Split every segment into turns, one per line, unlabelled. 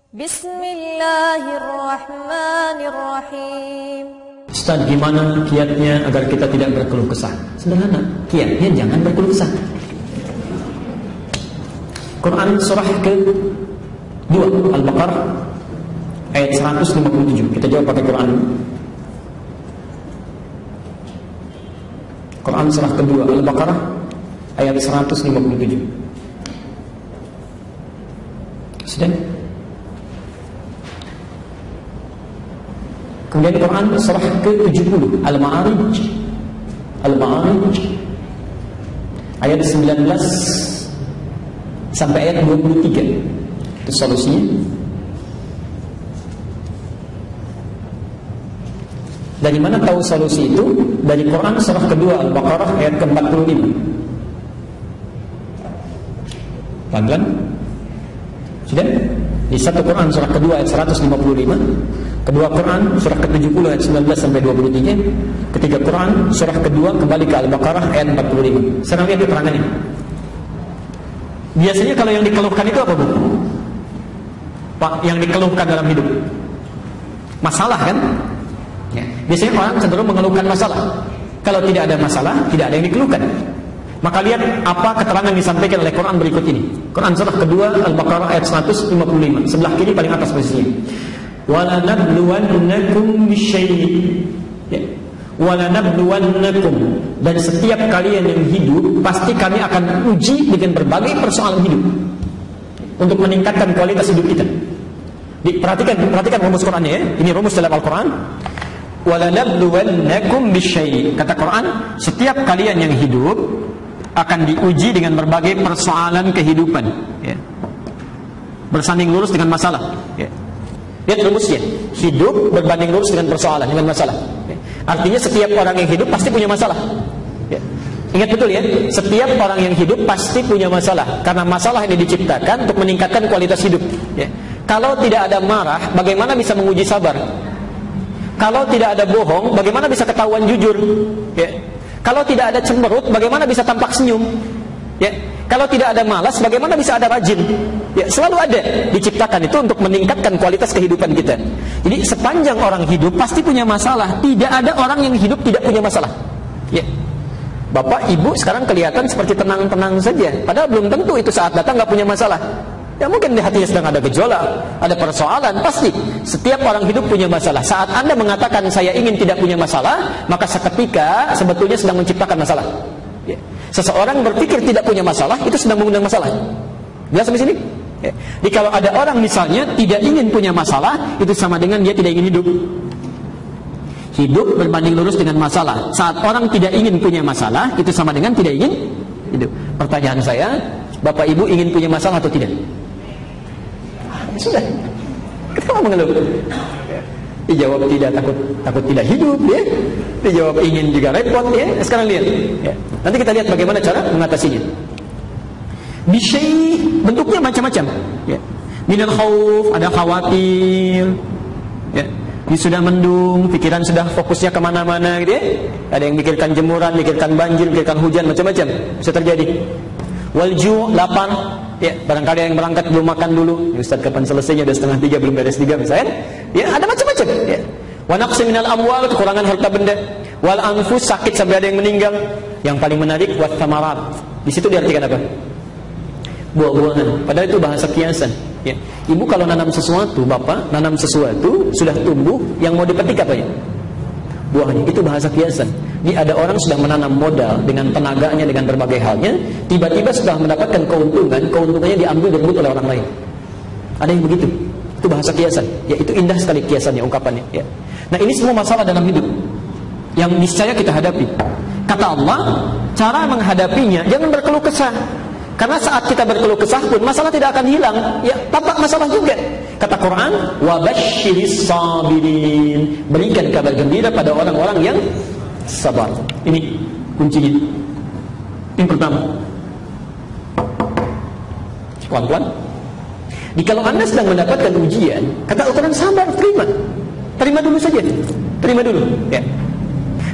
Bismillahirrahmanirrahim.
Ustaz, gimana kiatnya agar kita tidak berkeluh kesah? Sederhana, kiatnya jangan berkeluh kesah. Quran surah ke-2 Al-Baqarah ayat 157. Kita jawab pakai Quran. Quran surah kedua Al-Baqarah ayat 157. Sudah? Kemudian Quran surah ke-70 Al-Ma'arij ayat 19 sampai ayat 23. Itu solusinya. Dari mana tahu solusi itu? Dari Quran surah kedua Al-Baqarah ayat ke-45. Pelan-pelan. Sudah? Di satu Quran surah kedua ayat 155, kedua Quran surah ke-70 ayat 19 sampai 23, ketiga Quran surah kedua kembali ke Al-Baqarah ayat 45. Sekarang lihat keterangannya. Biasanya kalau yang dikeluhkan itu apa, Bu? Pak, yang dikeluhkan dalam hidup masalah kan? Ya. Biasanya orang cenderung mengeluhkan masalah. Kalau tidak ada masalah, tidak ada yang dikeluhkan. Maka lihat apa keterangan yang disampaikan oleh Quran berikut ini. Quran surah kedua Al-Baqarah ayat 155, sebelah kiri paling atas posisinya. Walanabluwannakum bisyai'in. Ya. Walanabluwannakum, dan setiap kalian yang hidup pasti kami akan uji dengan berbagai persoalan hidup untuk meningkatkan kualitas hidup kita. Perhatikan rumus Qurannya ya. Ini rumus dalam Al-Quran. Walanabluwannakum bisyai'in. Kata Quran, setiap kalian yang hidup akan diuji dengan berbagai persoalan kehidupan, ya. Bersanding lurus dengan masalah, ya. Lihat rumusnya, hidup berbanding lurus dengan persoalan, dengan masalah, ya. Artinya setiap orang yang hidup pasti punya masalah, ya. Ingat betul ya, setiap orang yang hidup pasti punya masalah, karena masalah ini diciptakan untuk meningkatkan kualitas hidup, ya. Kalau tidak ada marah, bagaimana bisa menguji sabar? Kalau tidak ada bohong, bagaimana bisa ketahuan jujur, ya. Kalau tidak ada cemberut, bagaimana bisa tampak senyum? Ya. Kalau tidak ada malas, bagaimana bisa ada rajin? Ya, selalu ada, diciptakan itu untuk meningkatkan kualitas kehidupan kita. Jadi sepanjang orang hidup pasti punya masalah. Tidak ada orang yang hidup tidak punya masalah. Ya. Bapak, Ibu sekarang kelihatan seperti tenang-tenang saja, padahal belum tentu itu saat datang nggak punya masalah. Ya mungkin di hatinya sedang ada gejolak, ada persoalan, pasti. Setiap orang hidup punya masalah. Saat Anda mengatakan saya ingin tidak punya masalah, maka seketika sebetulnya sedang menciptakan masalah. Ya. Seseorang berpikir tidak punya masalah, itu sedang mengundang masalah. Jelas sampai sini? Ya. Jadi kalau ada orang misalnya tidak ingin punya masalah, itu sama dengan dia tidak ingin hidup. Hidup berbanding lurus dengan masalah. Saat orang tidak ingin punya masalah, itu sama dengan tidak ingin hidup. Pertanyaan saya, Bapak Ibu ingin punya masalah atau tidak? Sudah, kenapa mengeluh? Dijawab tidak, takut tidak hidup, ya. Dijawab ingin juga repot, ya. Sekarang lihat, ya. Nanti kita lihat bagaimana cara mengatasinya. Bisyai, bentuknya macam-macam, ya. Minal khauf, ada khawatir, ya. Ini sudah mendung, pikiran sudah fokusnya kemana-mana, gitu ya. Ada yang mikirkan jemuran, mikirkan banjir, mikirkan hujan, macam-macam bisa terjadi. Walju, lapar. Ya, barangkali yang berangkat belum makan dulu. Ya, Ustaz, kapan selesainya? Udah 2:30, belum beres 3 misalnya. Ya, ada macam-macam. Ya. Wa naqsi minal amwal, kekurangan harta benda. Wal anfus, sakit sampai ada yang meninggal. Yang paling menarik wat thamarat. Di situ diartikan apa? Buah-buahan. Padahal itu bahasa kiasan. Ya. Ibu kalau nanam sesuatu, Bapak nanam sesuatu sudah tumbuh, yang mau dipetik apa ya? Buahnya. Itu bahasa kiasan. Ini ada orang sudah menanam modal dengan tenaganya, dengan berbagai halnya, tiba-tiba setelah mendapatkan keuntungan, keuntungannya diambil dan direbut oleh orang lain. Ada yang begitu. Itu bahasa kiasan. Ya, itu indah sekali kiasannya, ungkapannya. Ya. Nah, ini semua masalah dalam hidup yang niscaya kita hadapi. Kata Allah, cara menghadapinya jangan berkeluh kesah. Karena saat kita berkeluh kesah pun masalah tidak akan hilang. Ya, tampak masalah juga. Kata Quran, wa basyiris sabirin. Berikan kabar gembira pada orang-orang yang sabar. Ini kuncinya. Yang pertama. Pelan-pelan. Kalau Anda sedang mendapatkan ujian, kata Al-Quran, sabar, terima. Terima dulu saja. Terima dulu. Ya.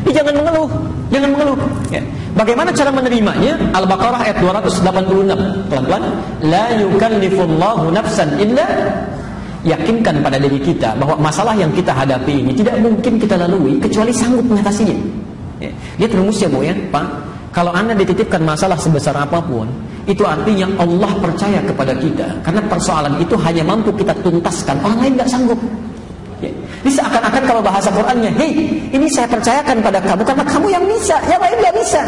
Jangan mengeluh, jangan mengeluh. Ya. Bagaimana cara menerimanya? Al-Baqarah ayat 286. Pelan-pelan. La yukallifullahu nafsan illa yakinkan pada diri kita bahwa masalah yang kita hadapi ini tidak mungkin kita lalui kecuali sanggup mengatasinya. Ya. Lihat rumusnya Bu ya, Pak. Kalau Anda dititipkan masalah sebesar apapun, itu artinya Allah percaya kepada kita. Karena persoalan itu hanya mampu kita tuntaskan, orang lain nggak sanggup. Ya. Ini seakan-akan kalau bahasa Qur'annya, hei, ini saya percayakan pada kamu karena kamu yang bisa, yang lain nggak bisa.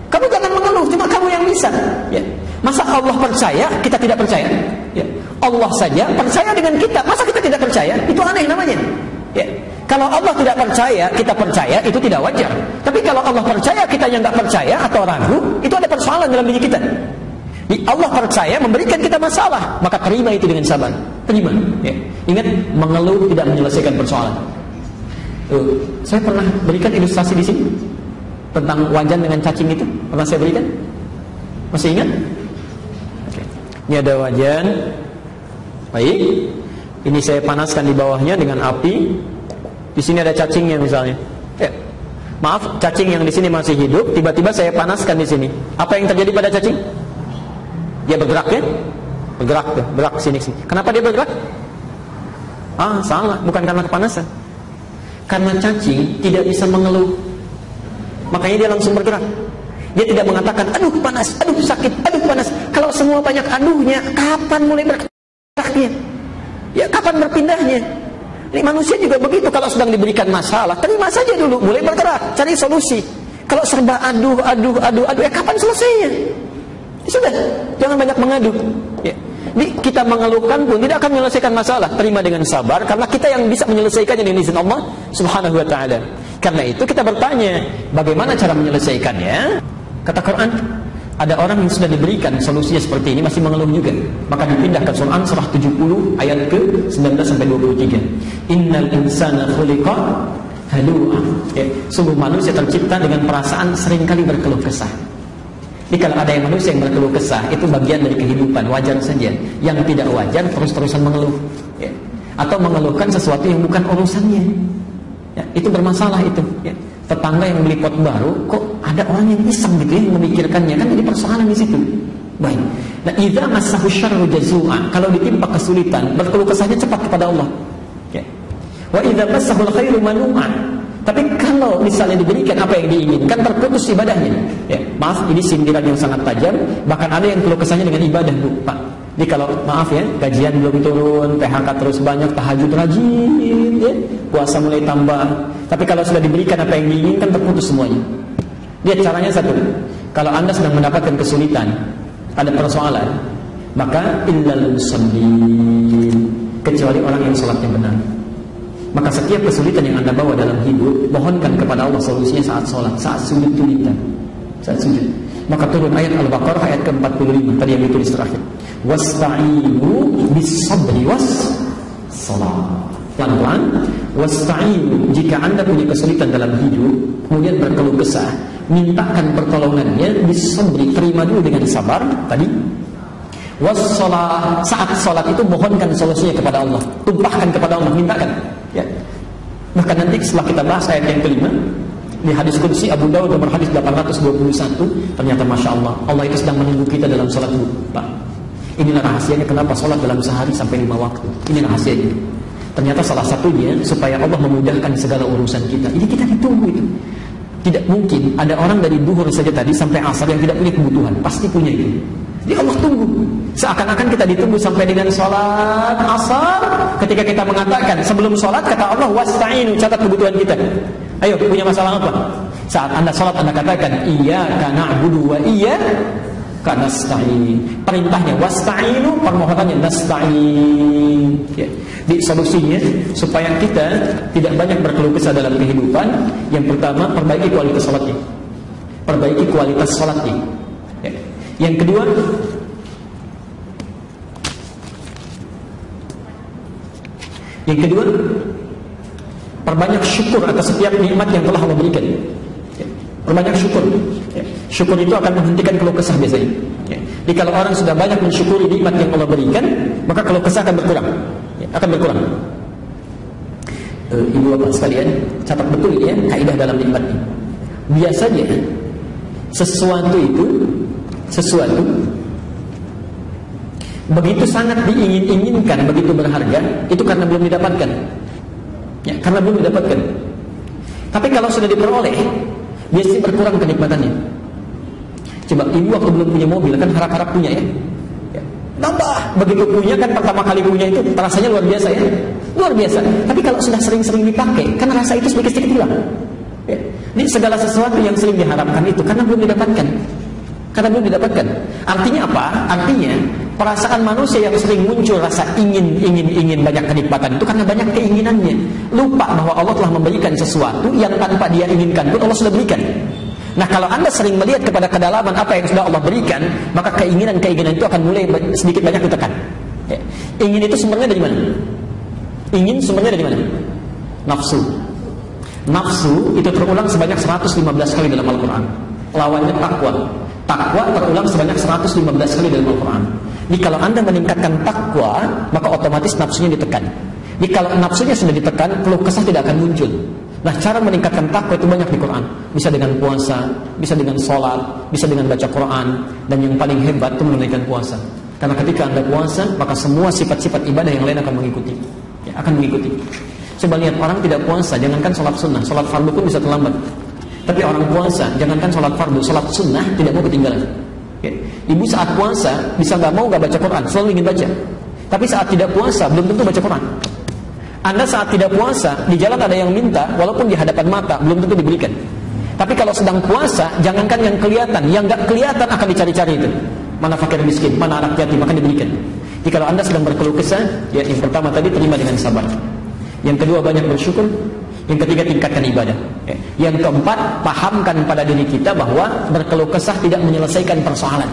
Kamu jangan mengeluh, cuma kamu yang bisa. Ya. Masa Allah percaya, kita tidak percaya? Ya. Allah saja percaya dengan kita, masa kita tidak percaya? Itu aneh namanya. Ya. Kalau Allah tidak percaya, kita percaya, itu tidak wajar. Tapi kalau Allah percaya, kita yang nggak percaya atau ragu, itu ada persoalan dalam diri kita. Allah percaya memberikan kita masalah, maka terima itu dengan sabar. Terima. Ya. Ingat, mengeluh tidak menyelesaikan persoalan. Saya pernah berikan ilustrasi di sini tentang wajan dengan cacing itu. Pernah saya berikan? Masih ingat? Oke. Ini ada wajan. Baik. Ini saya panaskan di bawahnya dengan api. Di sini ada cacingnya misalnya. Ya. Maaf, cacing yang di sini masih hidup. Tiba-tiba saya panaskan di sini. Apa yang terjadi pada cacing? Dia bergerak ya? Bergerak sini. Kenapa dia bergerak? Salah, bukan karena kepanasan. Karena cacing tidak bisa mengeluh. Makanya dia langsung bergerak. Dia tidak mengatakan, aduh panas, aduh sakit, aduh panas. Kalau semua banyak aduhnya, kapan mulai bergeraknya? Ya, kapan berpindahnya? Ini manusia juga begitu, kalau sedang diberikan masalah, terima saja dulu, mulai bergerak, cari solusi. Kalau serba aduh, ya kapan selesainya? Sudah, jangan banyak mengadu. Ya. Kita mengeluhkan pun tidak akan menyelesaikan masalah. Terima dengan sabar, karena kita yang bisa menyelesaikannya dengan izin Allah Subhanahu wa ta'ala. Karena itu kita bertanya, bagaimana cara menyelesaikannya? Kata Quran, ada orang yang sudah diberikan solusinya seperti ini masih mengeluh juga. Maka dipindahkan Quran surah 70 ayat ke-19 sampai 23. Innal insana khuliqa halu'a. Ya, sungguh manusia tercipta dengan perasaan seringkali berkeluh kesah. Jadi kalau ada yang manusia yang berkeluh kesah, itu bagian dari kehidupan, wajar saja. Yang tidak wajar terus-terusan mengeluh, ya. Atau mengeluhkan sesuatu yang bukan urusannya, ya. Itu bermasalah itu, ya. Tetangga yang beli pot baru, kok ada orang yang iseng gitu ya memikirkannya, kan jadi persoalan di situ. Baik. Nah, idza massahu syarru jazua, kalau ditimpa kesulitan, berkeluh kesahnya cepat kepada Allah. Ya. Wa idza massahu khairu manu'a. Tapi kalau misalnya diberikan apa yang diinginkan, terputus ibadahnya. Ya, maaf, ini sindiran yang sangat tajam. Bahkan ada yang keluh kesahnya dengan ibadah, Bu, Pak. Jadi kalau maaf ya, gajian belum turun, PHK terus banyak, tahajud rajin, ya, puasa mulai tambah. Tapi kalau sudah diberikan apa yang diinginkan, terputus semuanya. Lihat caranya satu. Kalau Anda sedang mendapatkan kesulitan, ada persoalan, maka illal musallin, kecuali orang yang sholatnya benar. Maka setiap kesulitan yang Anda bawa dalam hidup, mohonkan kepada Allah solusinya saat sholat, saat sujud tulitan, saat sujud. Maka turun ayat Al-Baqarah ayat ke-45 tadi yang ditulis terakhir. Wasta'inu bis-sabri was-salat. Pelan-pelan. Wasta'inu, jika Anda punya kesulitan dalam hidup, kemudian berkeluh kesah, mintakan pertolongannya bis-sabri, terima dulu dengan sabar tadi. Was-salat, saat salat itu mohonkan solusinya kepada Allah, tumpahkan kepada Allah, mintakan. Ya. Bahkan nanti setelah kita bahas ayat yang kelima di hadis qudsi Abu Dawud nomor hadis 821, ternyata Masya Allah, Allah itu sedang menunggu kita dalam salat, Pak. Inilah rahasianya kenapa salat dalam sehari sampai 5 waktu. Ini rahasianya. Ternyata salah satunya supaya Allah memudahkan segala urusan kita. Ini kita ditunggu itu. Tidak mungkin ada orang dari duhur saja tadi sampai asar yang tidak punya kebutuhan. Pasti punya itu. Jadi Allah tunggu. Seakan-akan kita ditunggu sampai dengan sholat asar. Ketika kita mengatakan sebelum sholat, kata Allah, wasta'inu, catat kebutuhan kita. Ayo, punya masalah apa? Saat Anda sholat, Anda katakan, iyyaka na'budu wa iyyaka nasta'in. Perintahnya wasta'inu, permohonannya nasta'in. Ya. Di solusinya supaya kita tidak banyak berkeluh kesah dalam kehidupan. Yang pertama, perbaiki kualitas sholatnya. Perbaiki kualitas sholatnya. Ya. Yang kedua, perbanyak syukur atas setiap nikmat yang telah Allah berikan. Ya. Perbanyak syukur. Ya. Syukur itu akan menghentikan keluh kesah biasanya. Ya. Jadi kalau orang sudah banyak mensyukuri nikmat yang Allah berikan, maka keluh kesah akan berkurang. Ya. Akan berkurang. Ibu bapak sekalian, catat betul ya kaidah dalam nikmat ini. Biasanya sesuatu begitu sangat diingin-inginkan, begitu berharga, itu karena belum didapatkan. Ya, karena belum didapatkan. Tapi kalau sudah diperoleh, biasanya berkurang kenikmatannya. Coba ibu waktu belum punya mobil kan harap-harap punya ya. Nambah, begitu punya kan pertama kali punya itu rasanya luar biasa ya, luar biasa. Tapi kalau sudah sering-sering dipakai, kan rasa itu sedikit-sedikit hilang. Ya. Ini segala sesuatu yang sering diharapkan itu karena belum didapatkan, karena belum didapatkan. Artinya apa? Artinya perasaan manusia yang sering muncul rasa ingin banyak kenikmatan itu karena banyak keinginannya. Lupa bahwa Allah telah memberikan sesuatu yang tanpa dia inginkan pun Allah sudah berikan. Nah, kalau Anda sering melihat kepada kedalaman apa yang sudah Allah berikan, maka keinginan-keinginan itu akan mulai sedikit banyak ditekan. Ya. Ingin itu sumbernya dari mana? Ingin sumbernya dari mana? Nafsu. Nafsu itu terulang sebanyak 115 kali dalam Al-Quran. Lawannya takwa. Takwa terulang sebanyak 115 kali dalam Al-Quran. Jadi kalau Anda meningkatkan takwa, maka otomatis nafsunya ditekan. Jadi kalau nafsunya sudah ditekan, keluh kesah tidak akan muncul. Nah, cara meningkatkan takwa itu banyak di Quran. Bisa dengan puasa, bisa dengan sholat, bisa dengan baca Quran, dan yang paling hebat itu menunaikan puasa. Karena ketika Anda puasa, maka semua sifat-sifat ibadah yang lain akan mengikuti. Ya, akan mengikuti. Coba lihat orang tidak puasa, jangankan sholat sunnah, sholat fardu pun bisa terlambat. Tapi orang puasa, jangankan sholat fardu, sholat sunnah tidak mau ketinggalan. Ya. Ibu saat puasa bisa nggak mau nggak baca Quran, selalu ingin baca. Tapi saat tidak puasa belum tentu baca Quran. Anda saat tidak puasa, di jalan ada yang minta, walaupun di hadapan mata, belum tentu diberikan. Tapi kalau sedang puasa, jangankan yang kelihatan, yang nggak kelihatan akan dicari-cari itu. Mana fakir miskin, mana anak yatim, akan diberikan. Jadi kalau Anda sedang berkeluh kesah, ya yang pertama tadi terima dengan sabar. Yang kedua banyak bersyukur. Yang ketiga tingkatkan ibadah. Yang keempat pahamkan pada diri kita bahwa berkeluh kesah tidak menyelesaikan persoalan.